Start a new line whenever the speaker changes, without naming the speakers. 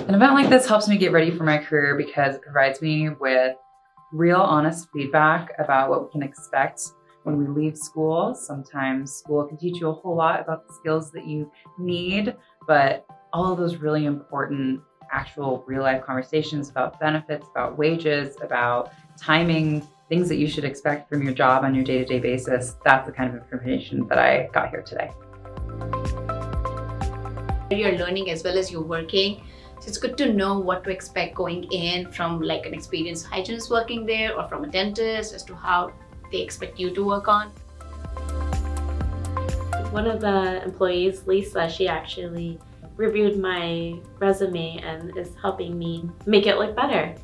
An event like this helps me get ready for my career because it provides me with real, honest feedback about what we can expect when we leave school. Sometimes school can teach you a whole lot about the skills that you need, but all of those really important actual real life conversations about benefits, about wages, about timing, things that you should expect from your job on your day-to-day basis. That's the kind of information that I got here today.
You're learning as well as you're working. So it's good to know what to expect going in from like an experienced hygienist working there or from a dentist as to how they expect you to work on.
One of the employees, Lisa, she actually reviewed my resume and is helping me make it look better.